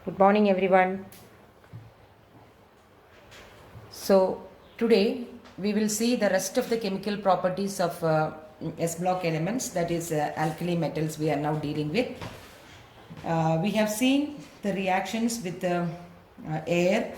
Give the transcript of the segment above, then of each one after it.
Good morning, everyone. So, today we will see the rest of the chemical properties of S block elements, that is, alkali metals, we are now dealing with. We have seen the reactions with the air,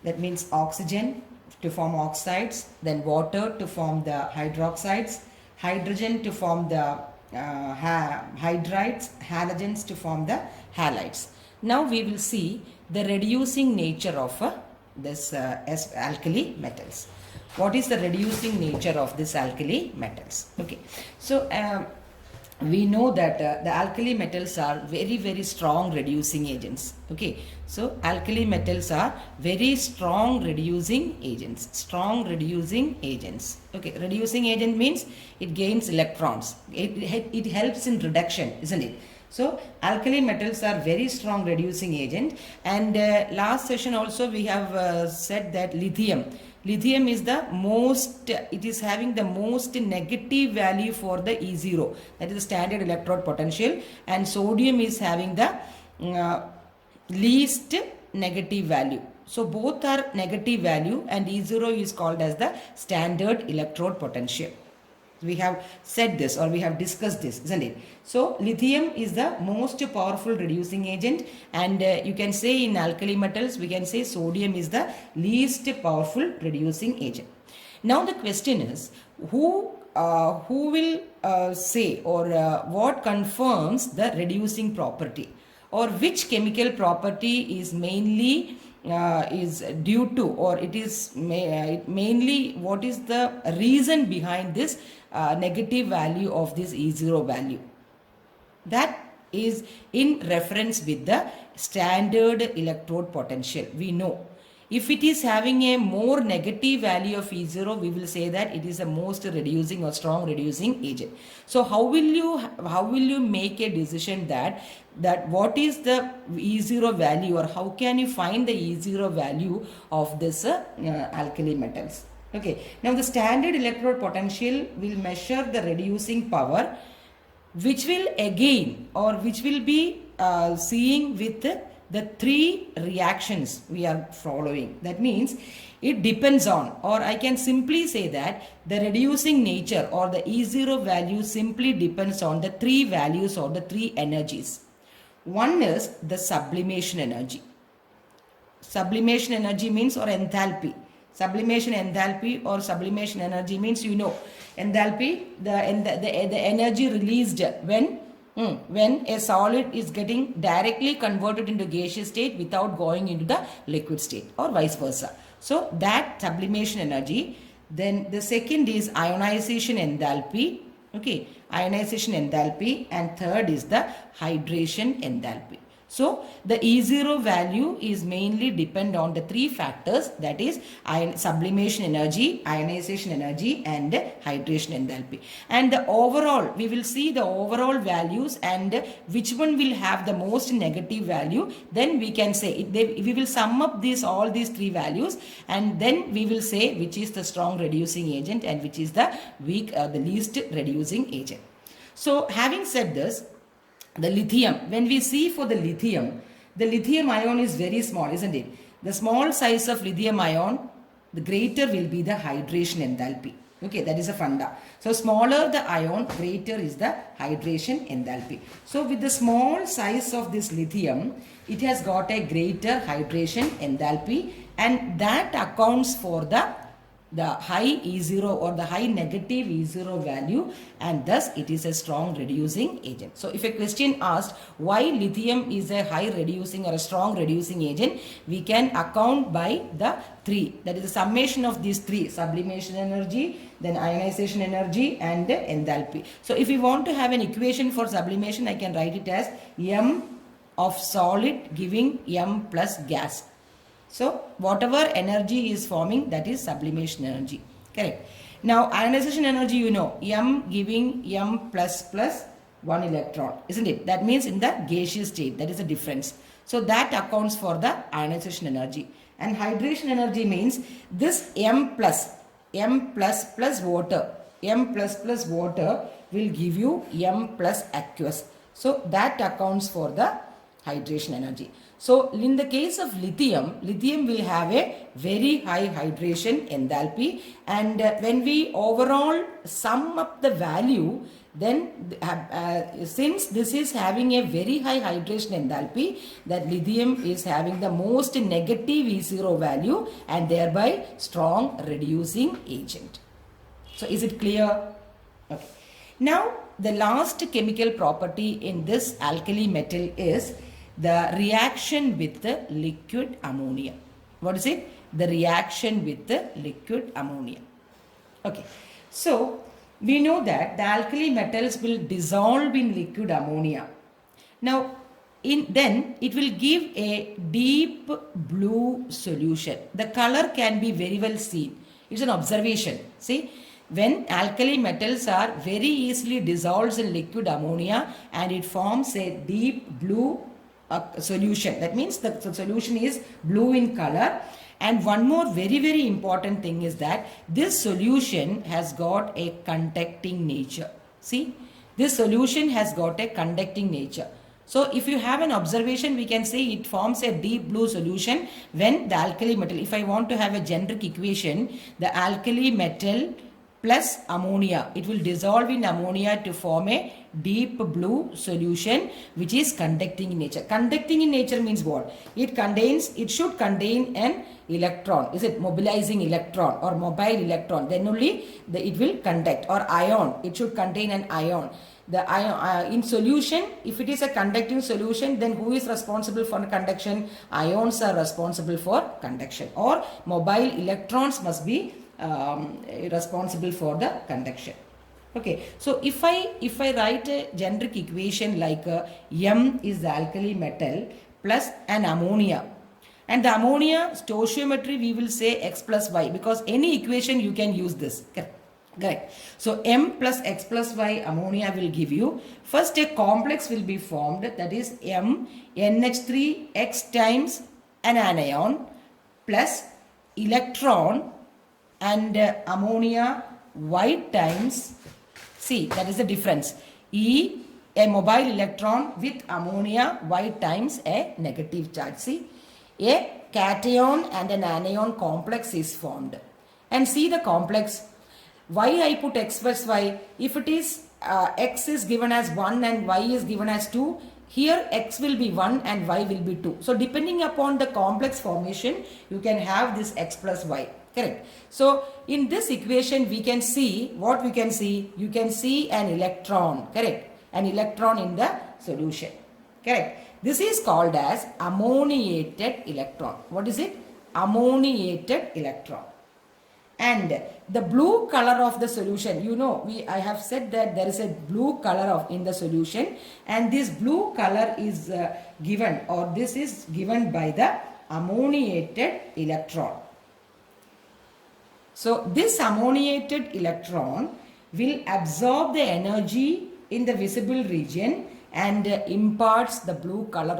that means oxygen to form oxides, then water to form the hydroxides, hydrogen to form the hydrides, halogens to form the halides. Now we will see the reducing nature of this alkali metals. What is the reducing nature of this alkali metals? Okay, so we know that the alkali metals are very strong reducing agents. Okay, so alkali metals are very strong reducing agents. Okay, reducing agent means it gains electrons. It helps in reduction, isn't it? So alkali metals are very strong reducing agent. And last session also we have said that lithium is the most, it is having the most negative value for the E0, that is the standard electrode potential, and sodium is having the least negative value. So both are negative value, and E0 is called as the standard electrode potential. We have said this, or we have discussed this, isn't it? So lithium is the most powerful reducing agent, and you can say in alkali metals we can say sodium is the least powerful reducing agent. Now the question is, who will say, or what confirms the reducing property, or which chemical property is mainly is due to, or it is mainly, what is the reason behind this negative value of this E0 value? That is in reference with the standard electrode potential. We know if it is having a more negative value of E0, we will say that it is a most reducing or strong reducing agent. So how will you make a decision that what is the E0 value, or how can you find the E0 value of this alkali metals? Okay, now the standard electrode potential will measure the reducing power, which will again, or which will be seeing with the three reactions we are following. That means it depends on, or I can simply say that the reducing nature or the E0 value simply depends on the three values or the three energies. One is the sublimation energy. Sublimation energy means, or enthalpy. Sublimation enthalpy or sublimation energy means, you know, enthalpy, the energy released when a solid is getting directly converted into gaseous state without going into the liquid state, or vice versa. So that sublimation energy. Then the second is ionization enthalpy. Okay, ionization enthalpy, and third is the hydration enthalpy. So the E0 value is mainly depend on the three factors, that is sublimation energy, ionization energy, and hydration enthalpy. And the overall, we will see the overall values and which one will have the most negative value. Then we can say, we will sum up all these three values, and then we will say which is the strong reducing agent and which is the weak, the least reducing agent. So having said this, the lithium, when we see for the lithium ion is very small, isn't it? The small size of lithium ion, the greater will be the hydration enthalpy. Okay, that is a funda. So smaller the ion, greater is the hydration enthalpy. So with the small size of this lithium, it has got a greater hydration enthalpy, and that accounts for the high E0 or the high negative E0 value, and thus it is a strong reducing agent. So if a question asked why lithium is a high reducing or a strong reducing agent, we can account by the three, that is the summation of these three: sublimation energy, then ionization energy, and enthalpy. So if we want to have an equation for sublimation, I can write it as M of solid giving M plus gas. So whatever energy is forming, that is sublimation energy. Correct. Now ionization energy, you know, M giving M plus 1 electron, isn't it? That means in the gaseous state, that is the difference. So that accounts for the ionization energy. And hydration energy means this M plus water. M plus water will give you M plus aqueous. So that accounts for the hydration energy. So in the case of lithium, lithium will have a very high hydration enthalpy, and when we overall sum up the value, then since this is having a very high hydration enthalpy, that lithium is having the most negative E0 value and thereby strong reducing agent. So is it clear? Okay. Now the last chemical property in this alkali metal is the reaction with the liquid ammonia. What is it? The reaction with the liquid ammonia. Okay. So we know that the alkali metals will dissolve in liquid ammonia. Now, then it will give a deep blue solution. The color can be very well seen. It's an observation. See, when alkali metals are very easily dissolved in liquid ammonia and it forms a deep blue solution. That means the solution is blue in color. And one more very important thing is that this solution has got a conducting nature. See, this solution has got a conducting nature. So if you have an observation, we can say it forms a deep blue solution when the alkali metal, if I want to have a generic equation, the alkali metal plus ammonia, it will dissolve in ammonia to form a deep blue solution which is conducting in nature. Conducting in nature means what? It should contain an electron. Is it mobilizing electron or mobile electron? Then only it will conduct. Or ion, it should contain an ion. The ion in solution, if it is a conducting solution, then who is responsible for conduction? Ions are responsible for conduction, or mobile electrons must be responsible for the conduction. Okay, so if I write a generic equation like M is the alkali metal plus an ammonia, and the ammonia stoichiometry we will say X plus Y, because any equation you can use this. Correct. So M plus X plus Y ammonia will give you, first a complex will be formed, that is M NH3 X times an anion plus electron and ammonia Y times, see, that is the difference, E, a mobile electron with ammonia Y times a negative charge. See, a cation and an anion complex is formed. And see the complex, why I put X plus Y? If it is X is given as 1 and Y is given as 2, here X will be 1 and Y will be 2. So depending upon the complex formation, you can have this X plus Y. Correct. So in this equation we can see, what we can see? You can see an electron. Correct. An electron in the solution. Correct. This is called as ammoniated electron. What is it? Ammoniated electron. And the blue color of the solution, you know, I have said that there is a blue color in the solution, and this blue color is given, or this is given by the ammoniated electron. So this ammoniated electron will absorb the energy in the visible region and imparts the blue color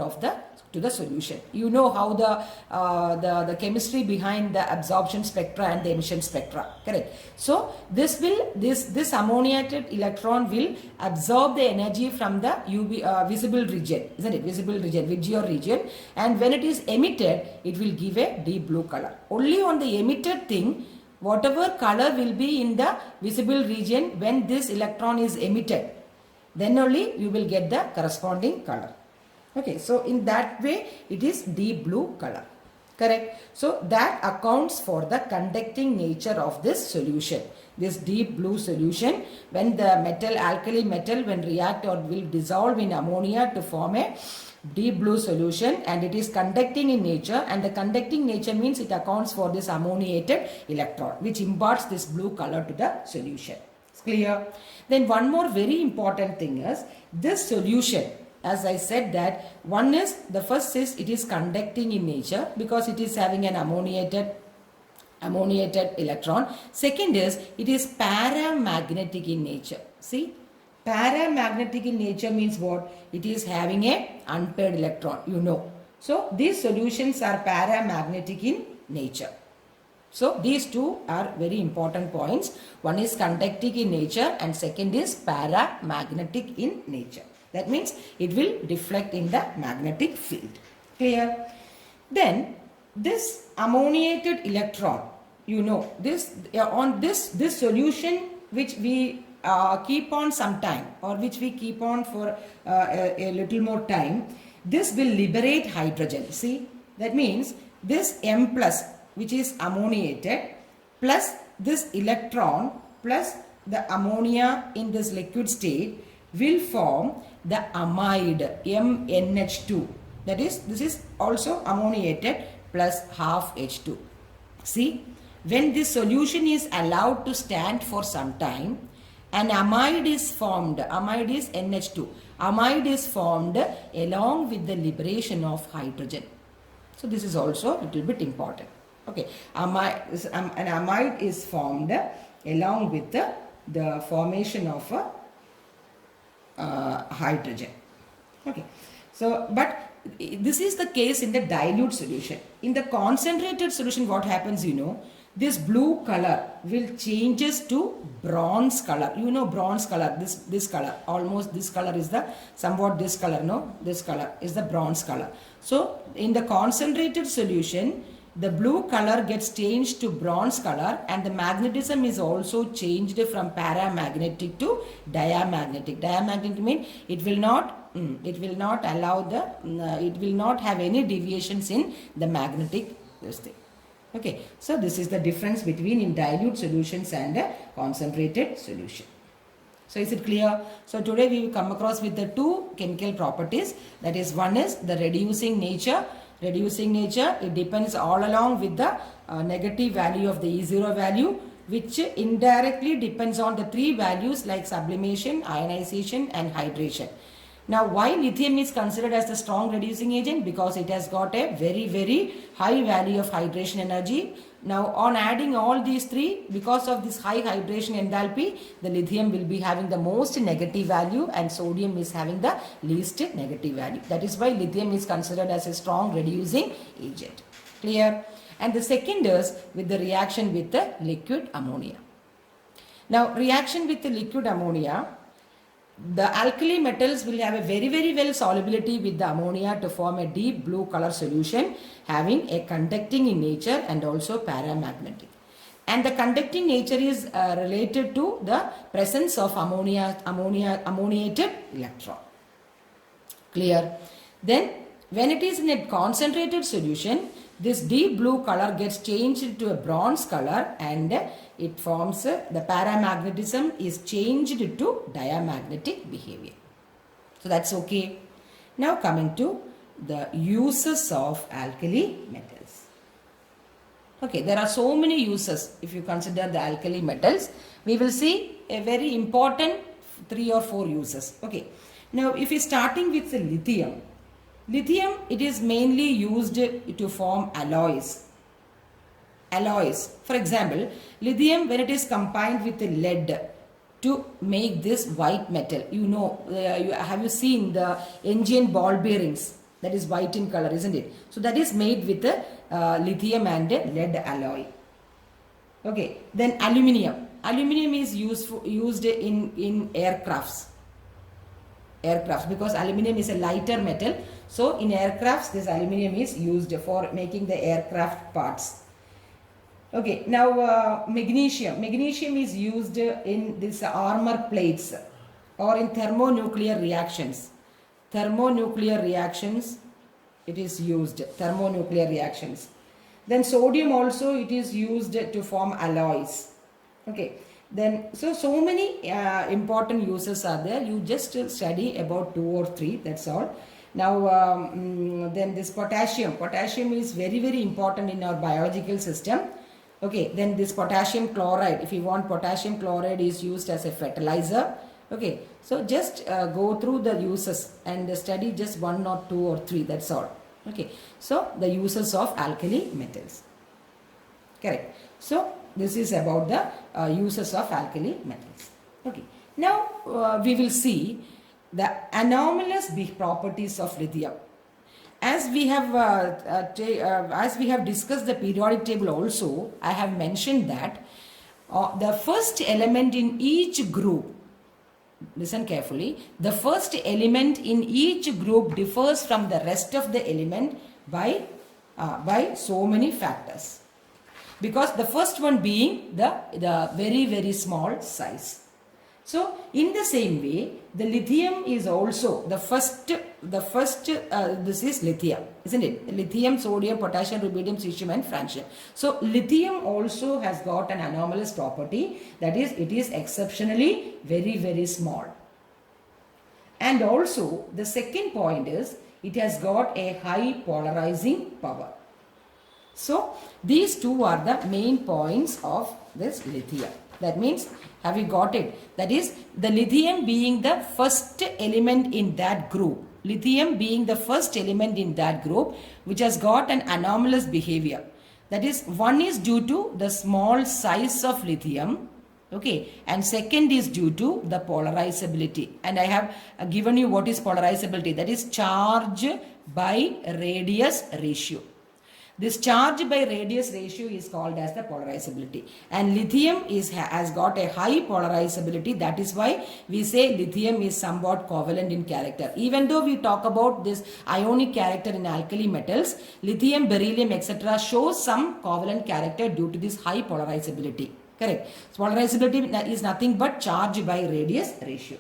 to the solution. You know how the chemistry behind the absorption spectra and the emission spectra. Correct. So this ammoniated electron will absorb the energy from the visible region, isn't it? Visible region, Visual region, and when it is emitted, it will give a deep blue color. Only on the emitted thing, whatever color will be in the visible region when this electron is emitted, then only you will get the corresponding color. Okay, so in that way it is deep blue color. Correct. So that accounts for the conducting nature of this solution. This deep blue solution, when the alkali metal when react or will dissolve in ammonia to form a deep blue solution, and it is conducting in nature, and the conducting nature means it accounts for this ammoniated electron which imparts this blue color to the solution. It's clear? Then one more very important thing is this solution, as I said that one is, the first is it is conducting in nature because it is having an ammoniated electron. Second is it is paramagnetic in nature. See, paramagnetic in nature means what? It is having a unpaired electron, you know. So these solutions are paramagnetic in nature. So these two are very important points. One is conducting in nature and second is paramagnetic in nature. That means it will deflect in the magnetic field. Clear? Then this ammoniated electron, you know, this on this solution which we keep on some time, or which we keep on for a little more time, this will liberate hydrogen. See, that means this M plus, which is ammoniated, plus this electron plus the ammonia in this liquid state will form the amide MnH2. That is, this is also ammoniated plus half H2. See, when this solution is allowed to stand for some time, an amide is formed. Amide is NH2. Amide is formed along with the liberation of hydrogen. So this is also a little bit important. Okay, an amide is formed along with the formation of hydrogen. Okay, so but this is the case in the dilute solution. In the concentrated solution, what happens, you know, this blue color will changes to bronze color. You know, bronze color, this color, almost this color is the somewhat this color, no, this color is the bronze color. So in the concentrated solution, the blue color gets changed to bronze color, and the magnetism is also changed from paramagnetic to diamagnetic. Diamagnetic means it will not allow the it will not have any deviations in the magnetic this thing. Okay, so this is the difference between in dilute solutions and concentrated solution. So is it clear? So today we will come across with the two chemical properties. That is, one is the reducing nature. Reducing nature, it depends all along with the negative value of the E0 value, which indirectly depends on the three values like sublimation, ionization and hydration. Now, why lithium is considered as the strong reducing agent? Because it has got a very, very high value of hydration energy. Now, on adding all these three, because of this high hydration enthalpy, the lithium will be having the most negative value and sodium is having the least negative value. That is why lithium is considered as a strong reducing agent. Clear? And the second is with the reaction with the liquid ammonia. Now, reaction with the liquid ammonia, the alkali metals will have a very, very well solubility with the ammonia to form a deep blue color solution having a conducting in nature and also paramagnetic. And the conducting nature is related to the presence of ammoniated electron. Clear? Then when it is in a concentrated solution, this deep blue color gets changed to a bronze color and it forms the paramagnetism is changed to diamagnetic behavior. So that's okay. Now coming to the uses of alkali metals. Okay, there are so many uses if you consider the alkali metals. We will see a very important 3 or 4 uses. Okay, now if you starting with the lithium. Lithium, it is mainly used to form alloys. Alloys. For example, lithium when it is combined with the lead to make this white metal. You know, have you seen the engine ball bearings? That is white in color, isn't it? So that is made with the lithium and lead alloy. Okay. Then aluminium. Aluminium is used in aircrafts. Aircrafts, because aluminium is a lighter metal. So in aircrafts, this aluminium is used for making the aircraft parts. Okay, now magnesium. Magnesium is used in this armor plates or in thermonuclear reactions. Thermonuclear reactions, it is used. Thermonuclear reactions. Then sodium also, it is used to form alloys. Okay. Then, so many important uses are there. You just study about 2 or 3, that's all. Now, then this potassium. Potassium is very, very important in our biological system. Okay, then this potassium chloride. If you want, potassium chloride is used as a fertilizer. Okay, so just go through the uses and study just 1 or 2 or 3, that's all. Okay, so the uses of alkali metals. Correct. So, this is about the uses of alkali metals. Okay. Now we will see the anomalous properties of lithium. As we have discussed the periodic table also, I have mentioned that the first element in each group listen carefully, the first element in each group differs from the rest of the element by so many factors. Because the first one being the very, very small size. So, in the same way, the lithium is also the first, this is lithium, isn't it? Lithium, sodium, potassium, rubidium, cesium and francium. So, lithium also has got an anomalous property, that is, it is exceptionally very, very small. And also, the second point is, it has got a high polarizing power. So, these two are the main points of this lithium. That means, have you got it? That is, the lithium being the first element in that group. Lithium being the first element in that group, which has got an anomalous behavior. That is, one is due to the small size of lithium. Okay, and second is due to the polarizability. And I have given you what is polarizability. That is charge by radius ratio. This charge by radius ratio is called as the polarizability. And lithium has got a high polarizability. That is why we say lithium is somewhat covalent in character. Even though we talk about this ionic character in alkali metals, lithium, beryllium, etc. shows some covalent character due to this high polarizability. Correct. So polarizability is nothing but charge by radius ratio.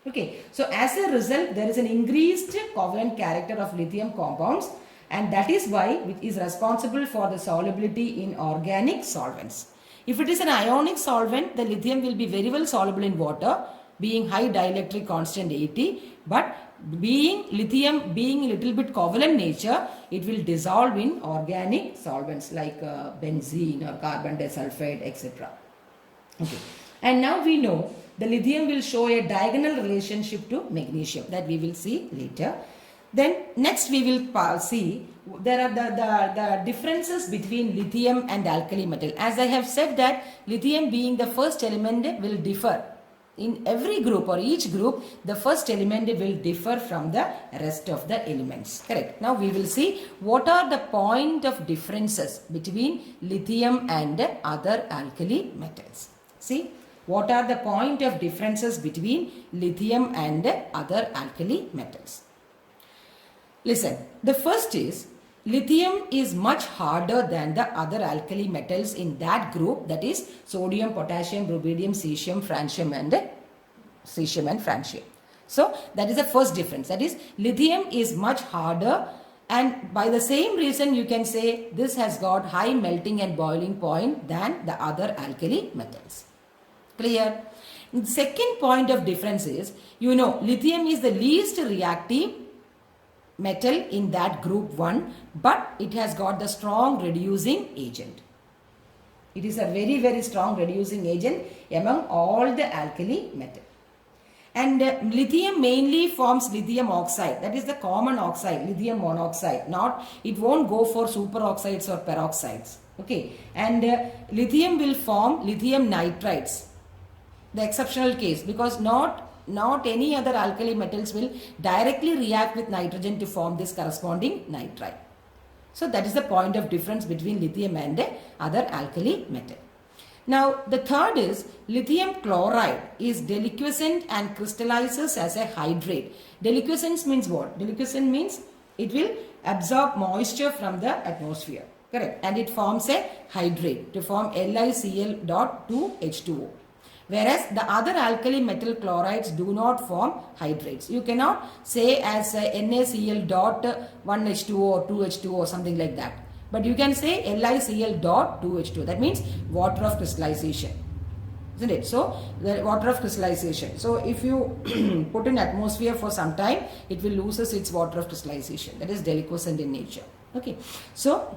Okay. So as a result, there is an increased covalent character of lithium compounds. And that is why it is responsible for the solubility in organic solvents. If it is an ionic solvent, the lithium will be very well soluble in water, being high dielectric constant 80. But lithium being a little bit covalent nature, it will dissolve in organic solvents like benzene or carbon disulfide, etc. Okay. And now we know the lithium will show a diagonal relationship to magnesium, that we will see later. Then next we will see there are the differences between lithium and alkali metal. As I have said that lithium being the first element will differ. In every group or each group, the first element will differ from the rest of the elements. Correct. Now we will see what are the point of differences between lithium and other alkali metals. See, what are the point of differences between lithium and other alkali metals? Listen, the first is lithium is much harder than the other alkali metals in that group, that is sodium, potassium, rubidium, cesium, francium and francium. So that is the first difference, that is lithium is much harder, and by the same reason you can say this has got high melting and boiling point than the other alkali metals. Clear? The second point of difference is, lithium is the least reactive metal in that group 1, but it has got the strong reducing agent. It is a very, very strong reducing agent among all the alkali metals. And lithium mainly forms lithium oxide, that is the common oxide, lithium monoxide. It won't go for superoxides or peroxides. Okay, and lithium will form lithium nitrides, the exceptional case, because not any other alkali metals will directly react with nitrogen to form this corresponding nitride. So that is the point of difference between lithium and other alkali metal. Now the third is lithium chloride is deliquescent and crystallizes as a hydrate. Deliquescence means what? Deliquescent means it will absorb moisture from the atmosphere. Correct. And it forms a hydrate to form LiCl.2H2O. Whereas the other alkali metal chlorides do not form hydrates. You cannot say as NaCl.1H2O or 2H2O or something like that. But you can say LiCl.2H2O. That means water of crystallization. Isn't it? So, the water of crystallization. So, if you put in atmosphere for some time, it will loses its water of crystallization. That is deliquescent in nature. Okay. So,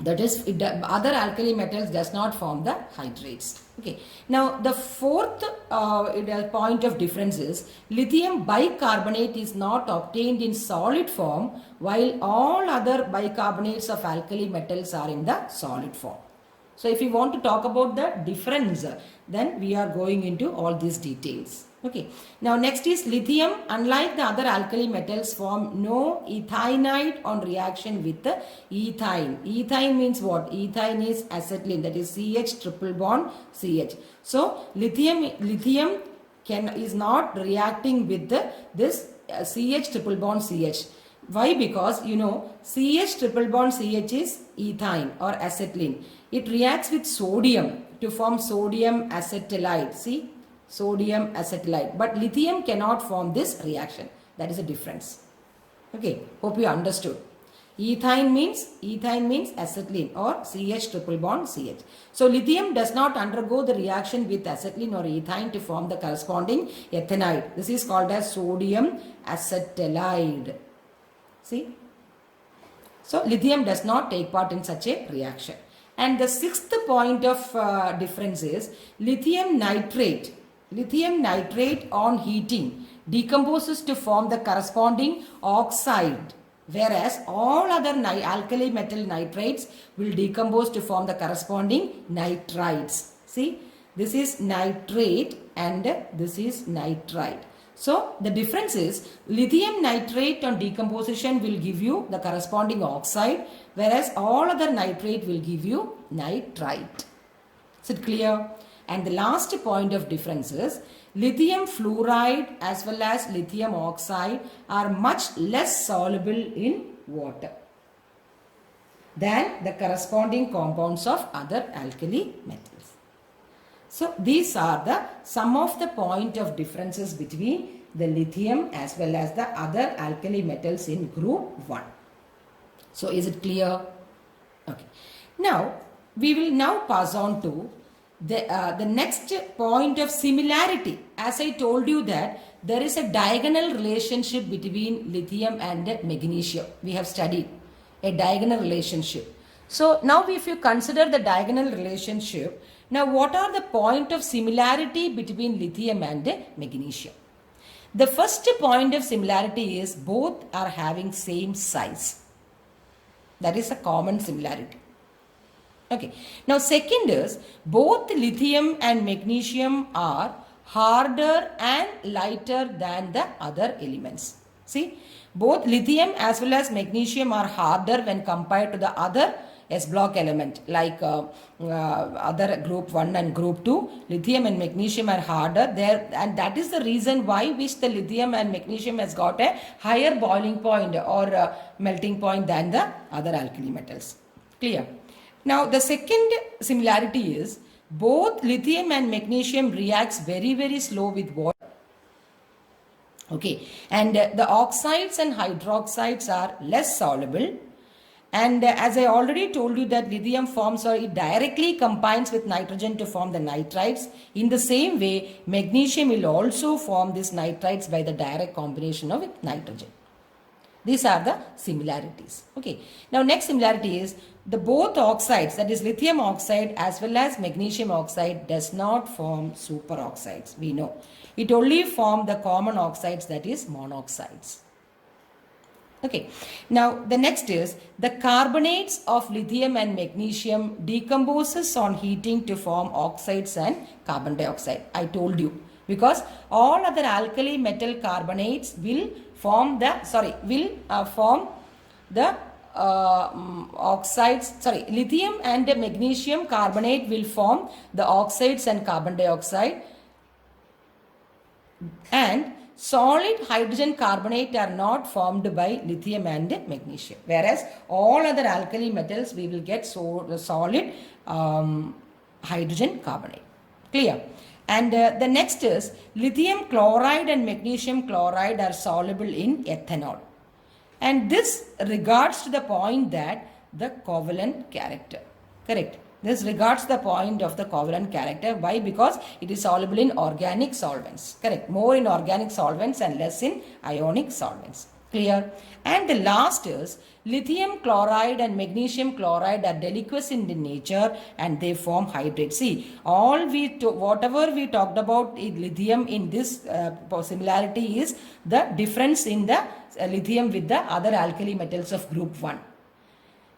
that is, other alkali metals does not form the hydrates. Okay. Now, the fourth point of difference is lithium bicarbonate is not obtained in solid form, while all other bicarbonates of alkali metals are in the solid form. So, if you want to talk about the difference, then we are going into all these details. Okay. Now, next is lithium, unlike the other alkali metals, form no ethinide on reaction with the ethine. Ethine means what? Ethine is acetylene, that is CH triple bond CH. So, lithium is not reacting with this CH triple bond CH. Why? Because you know CH triple bond CH is ethyne or acetylene. It reacts with sodium to form sodium acetylide. See, sodium acetylide. But lithium cannot form this reaction. That is a difference. Okay, hope you understood. Ethyne means acetylene or CH triple bond CH. So lithium does not undergo the reaction with acetylene or ethyne to form the corresponding ethanide. This is called as sodium acetylide. See? So lithium does not take part in such a reaction. And the sixth point of difference is lithium nitrate. Lithium nitrate on heating decomposes to form the corresponding oxide, whereas all other alkali metal nitrates will decompose to form the corresponding nitrites. See, this is nitrate and this is nitrite. So the difference is lithium nitrate on decomposition will give you the corresponding oxide, whereas all other nitrate will give you nitrite. Is it clear? And the last point of difference is lithium fluoride as well as lithium oxide are much less soluble in water than the corresponding compounds of other alkali metals. So these are the some of the point of differences between the lithium as well as the other alkali metals in group 1. So is it clear? Okay. Now we will now pass on to the next point of similarity. As I told you that there is a diagonal relationship between lithium and magnesium. We have studied a diagonal relationship. So now if you consider the diagonal relationship, now what are the point of similarity between lithium and magnesium? The first point of similarity is both are having same size. That is a common similarity. Okay. Now second is both lithium and magnesium are harder and lighter than the other elements. See, both lithium as well as magnesium are harder when compared to the other S block element like other group 1 and group 2. Lithium and magnesium are harder there, and that is the reason why which the lithium and magnesium has got a higher boiling point or melting point than the other alkali metals. Clear? Now the second similarity is both lithium and magnesium reacts very slow with water. Okay, and the oxides and hydroxides are less soluble. And as I already told you that lithium forms or it directly combines with nitrogen to form the nitrites. In the same way, magnesium will also form these nitrites by the direct combination of nitrogen. These are the similarities. Okay. Now next similarity is the both oxides, that is lithium oxide as well as magnesium oxide, does not form superoxides. We know. It only forms the common oxides, that is monoxides. Okay. Now the next is the carbonates of lithium and magnesium decomposes on heating to form oxides and carbon dioxide. I told you, because all other alkali metal carbonates will form the oxides. Lithium and magnesium carbonate will form the oxides and carbon dioxide, and solid hydrogen carbonate are not formed by lithium and magnesium, whereas all other alkali metals we will get solid hydrogen carbonate. Clear? And the next is lithium chloride and magnesium chloride are soluble in ethanol, and this regards to the point that the covalent character. Correct? This regards the point of the covalent character. Why? Because it is soluble in organic solvents. Correct? More in organic solvents and less in ionic solvents. Clear? And the last is lithium chloride and magnesium chloride are deliquescent in nature and they form hydrates. See, whatever we talked about in lithium in this similarity is the difference in the lithium with the other alkali metals of group 1.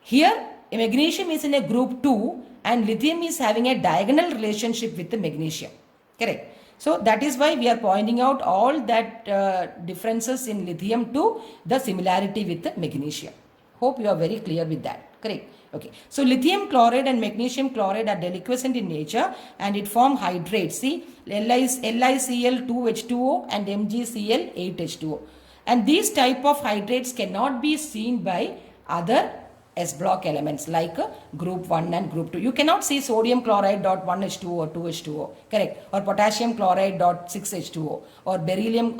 Here, magnesium is in a group 2 and lithium is having a diagonal relationship with the magnesium. Correct? So that is why we are pointing out all that differences in lithium to the similarity with the magnesium. Hope you are very clear with that. Correct. Okay. So lithium chloride and magnesium chloride are deliquescent in nature and it form hydrates. See, LiCl2H2O and MgCl8H2O. And these type of hydrates cannot be seen by other S block elements like group 1 and group 2. You cannot see sodium chloride dot 1H2O or 2H2O, correct, or potassium chloride dot 6H2O, or beryllium,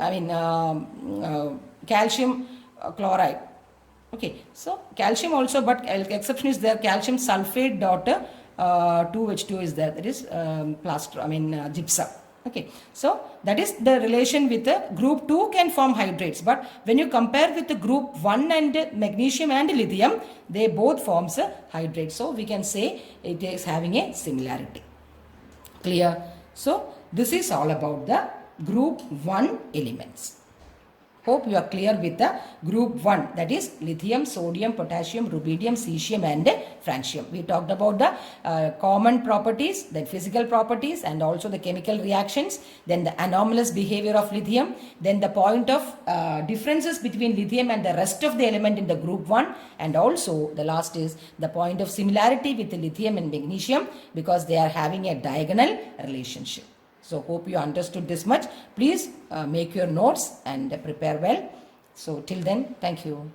calcium chloride. Okay, so calcium also, but exception is there, calcium sulfate dot 2H2O is there, that is gypsum. Okay, so that is the relation with the group 2 can form hydrates, but when you compare with the group 1 and magnesium and lithium, they both forms a hydrate. So we can say it is having a similarity. Clear? So this is all about the group 1 elements. Hope you are clear with the group 1, that is lithium, sodium, potassium, rubidium, cesium and francium. We talked about the common properties, then physical properties and also the chemical reactions, then the anomalous behavior of lithium, then the point of differences between lithium and the rest of the element in the group 1, and also the last is the point of similarity with the lithium and magnesium because they are having a diagonal relationship. So hope you understood this much. Please make your notes and prepare well. So till then, thank you.